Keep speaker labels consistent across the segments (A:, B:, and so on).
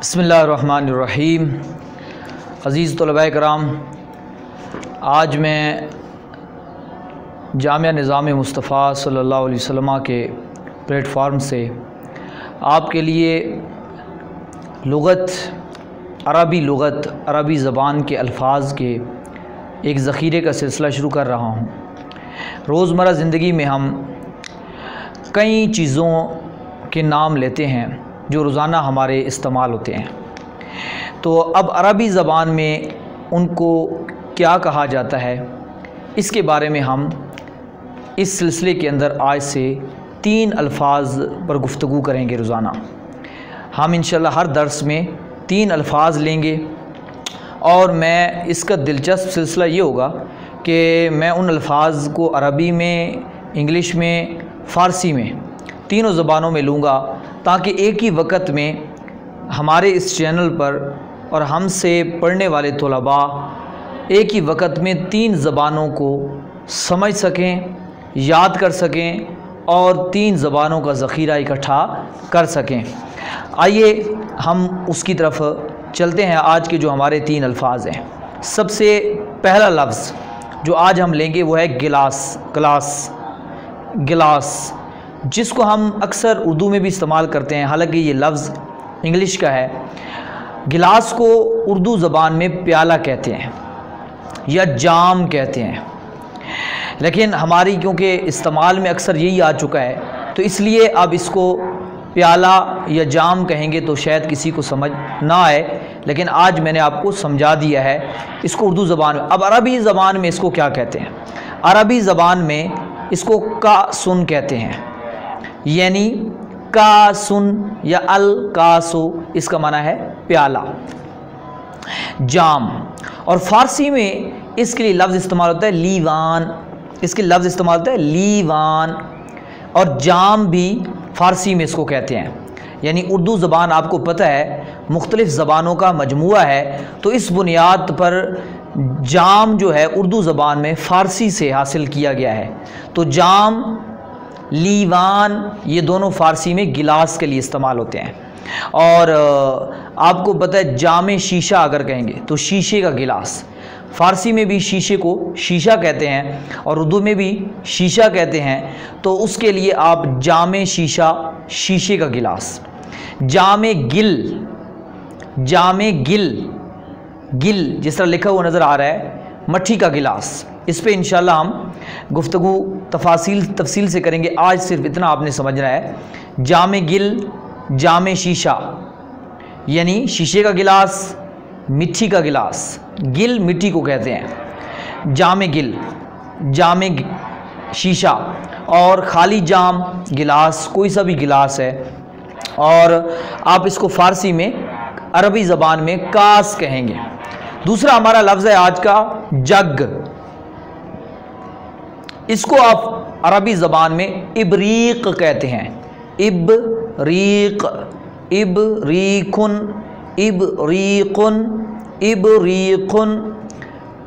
A: बिस्मिल्लाहिर्रहमानिर्रहीम। अज़ीज़ तलबा कराम, आज मैं जामिया निज़ाम मुस्तफ़ा सल्लल्लाहु अलैहि वसल्लम के प्लेटफार्म से आपके लिए अरबी ज़बान के अल्फाज के एक ज़ख़ीरे का सिलसिला शुरू कर रहा हूँ। रोज़मर्रा ज़िंदगी में हम कई चीज़ों के नाम लेते हैं जो रोज़ाना हमारे इस्तेमाल होते हैं, तो अब अरबी ज़बान में उनको क्या कहा जाता है, इसके बारे में हम इस सिलसिले के अंदर आज से 3 अल्फाज पर गुफ्तगू करेंगे। रोज़ाना हम इंशाअल्लाह हर दर्स में 3 अल्फाज लेंगे और मैं इसका दिलचस्प सिलसिला ये होगा कि मैं उन अल्फाज को अरबी में, इंग्लिश में, फ़ारसी में, तीनों ज़बानों में लूँगा ताकि एक ही वक़्त में हमारे इस चैनल पर और हमसे पढ़ने वाले तलबा एक ही वक़्त में 3 ज़बानों को समझ सकें, याद कर सकें और 3 ज़बानों का ज़ख़ीरा इकट्ठा कर सकें। आइए हम उसकी तरफ चलते हैं। आज के जो हमारे 3 अल्फाज हैं, सबसे पहला लफ्ज़ जो आज हम लेंगे वो है गिलास, जिसको हम अक्सर उर्दू में भी इस्तेमाल करते हैं, हालांकि ये लफ्ज़ इंग्लिश का है। गिलास को उर्दू ज़बान में प्याला कहते हैं या जाम कहते हैं, लेकिन हमारी क्योंकि इस्तेमाल में अक्सर यही आ चुका है तो इसलिए अब इसको प्याला या जाम कहेंगे तो शायद किसी को समझ ना आए, लेकिन आज मैंने आपको समझा दिया है इसको उर्दू ज़बान में। अब अरबी ज़बान में इसको क्या कहते हैं? अरबी ज़बान में इसको कासुन कहते हैं, यानी कासुन या अल कासो, इसका माना है प्याला, जाम। और फ़ारसी में इसके लिए लफ्ज़ इस्तेमाल होता है लीवान, इसके लफ्ज़ इस्तेमाल होता है लीवान। और जाम भी फ़ारसी में इसको कहते हैं, यानी उर्दू ज़बान आपको पता है मुख्तलिफ़ ज़बानों का मजमूआ है, तो इस बुनियाद पर जाम जो है उर्दू ज़बान में फ़ारसी से हासिल किया गया है। तो जाम, लीवान, ये दोनों फ़ारसी में गिलास के लिए इस्तेमाल होते हैं। और आपको पता है जामे शीशा अगर कहेंगे तो शीशे का गिलास, फ़ारसी में भी शीशे को शीशा कहते हैं और उर्दू में भी शीशा कहते हैं, तो उसके लिए आप जामे शीशा, शीशे का गिलास। जामे गिल जिस तरह लिखा हुआ नज़र आ रहा है, मट्टी का गिलास। इस पे इंशाल्लाह हम गुफ्तगू तफसील से करेंगे। आज सिर्फ इतना आपने समझना है, जामे गिल, जामे शीशा, यानी शीशे का गिलास, मिट्टी का गिलास। गिल मिट्टी को कहते हैं, जामे गिल, जामे शीशा, और खाली जाम गिलास कोई सा भी गिलास है। और आप इसको फ़ारसी में, अरबी ज़बान में कास कहेंगे। दूसरा हमारा लफ्ज़ है आज का जग, इसको आप अरबी ज़बान में इब्रीक कहते हैं, इब्रीकुन।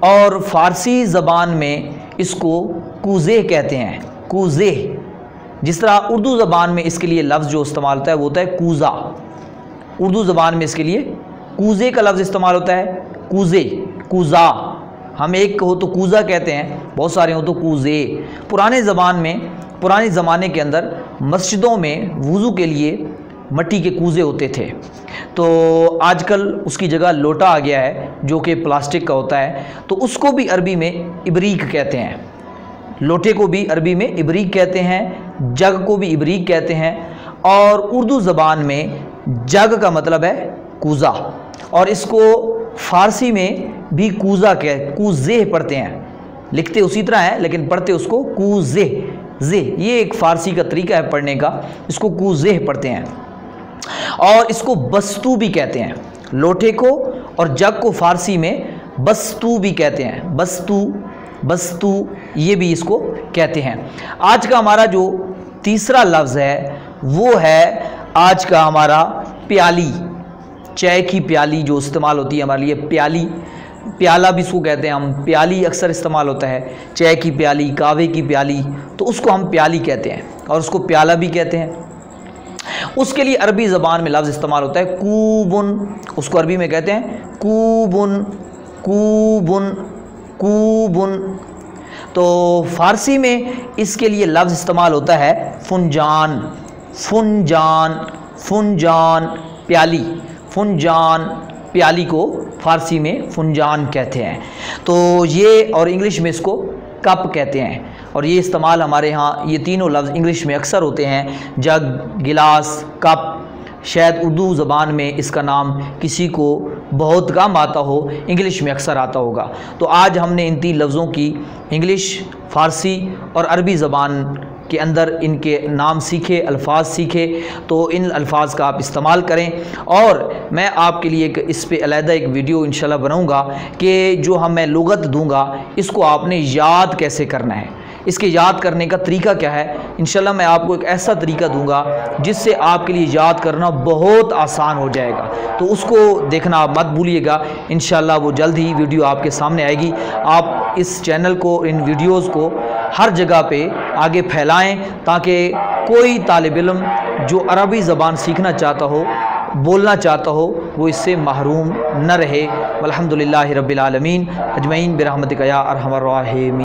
A: और फ़ारसी ज़बान में इसको कूज़े कहते हैं, कूज़े। जिस तरह उर्दू ज़बान में इसके लिए लफ्ज़ जो इस्तेमाल होता है वो होता है कूज़ा। उर्दू ज़बान में इसके लिए कूज़े का लफ्ज़ इस्तेमाल होता है, कूज़े, कूज़ा। हम एक हो तो कूज़ा कहते हैं, बहुत सारे हो तो कूज़े। पुराने ज़माने के अंदर मस्जिदों में वुज़ू के लिए मट्टी के कूज़े होते थे, तो आजकल उसकी जगह लोटा आ गया है जो कि प्लास्टिक का होता है, तो उसको भी अरबी में इब्रीक कहते हैं। लोटे को भी अरबी में इब्रीक कहते हैं, जग को भी इब्रीक कहते हैं। और उर्दू ज़बान में जग का मतलब है कूज़ा, और इसको फ़ारसी में भी कूज़े पढ़ते हैं, लिखते उसी तरह है लेकिन पढ़ते उसको कूज़े। ये एक फ़ारसी का तरीका है पढ़ने का, इसको कूज़े पढ़ते हैं। और इसको बस्तू भी कहते हैं, लोटे को और जग को फ़ारसी में बस्तू भी कहते हैं, बस्तू ये भी इसको कहते हैं। आज का हमारा जो तीसरा लफ्ज़ है वो है आज का हमारा प्याली, चाय की प्याली जो इस्तेमाल होती है हमारे लिए, प्याला भी इसको कहते हैं हम, प्याली अक्सर इस्तेमाल होता है, चाय की प्याली, कहवे की प्याली, तो उसको हम प्याली कहते हैं और उसको प्याला भी कहते हैं। اس کے لیے عربی زبان میں لفظ استعمال ہوتا ہے کوبن، اس کو عربی میں کہتے ہیں کوبن، کوبن، کوبن۔ تو فارسی میں اس کے لیے لفظ استعمال ہوتا ہے فنجان، فنجان، فنجان پیالی، فنجان پیالی کو فارسی میں فنجان کہتے ہیں۔ تو یہ، اور انگلش میں اس کو کپ کہتے ہیں، اور یہ استعمال ہمارے ہاں یہ تینوں لفظ انگلش میں اکثر ہوتے ہیں، جگ، گلاس، کپ۔ شاید اردو زبان میں اس کا نام کسی کو بہت کم آتا ہو، انگلش میں اکثر آتا ہوگا۔ تو آج ہم نے ان تین لفظوں کی انگلش، فارسی اور عربی زبان کے اندر ان کے نام سیکھے، الفاظ سیکھے، تو ان الفاظ کا آپ استعمال کریں۔ اور میں آپ کے لیے اس پہ علیحدہ ایک ویڈیو انشاءاللہ بناؤں گا کہ جو میں لغت دوں گا اس کو آپ نے یاد کیسے کرنا ہے، اس کے یاد کرنے کا طریقہ کیا ہے۔ انشاءاللہ میں آپ کو ایک ایسا طریقہ دوں گا جس سے آپ کے لیے یاد کرنا بہت آسان ہو جائے گا، تو اس کو دیکھنا آپ مت بھولیے گا۔ انشاءاللہ وہ جلد ہی ویڈیو آپ کے سامنے آئے گی۔ آپ اس چینل کو، ان ویڈیوز کو ہر جگہ پہ آگے پھیلائیں تاکہ کوئی طالب علم جو عربی زبان سیکھنا چاہتا ہو، بولنا چاہتا ہو، وہ اس سے محروم نہ رہے۔ والحمدللہ رب العالمین اجمعین برحمتک یا ارحم الراحمین۔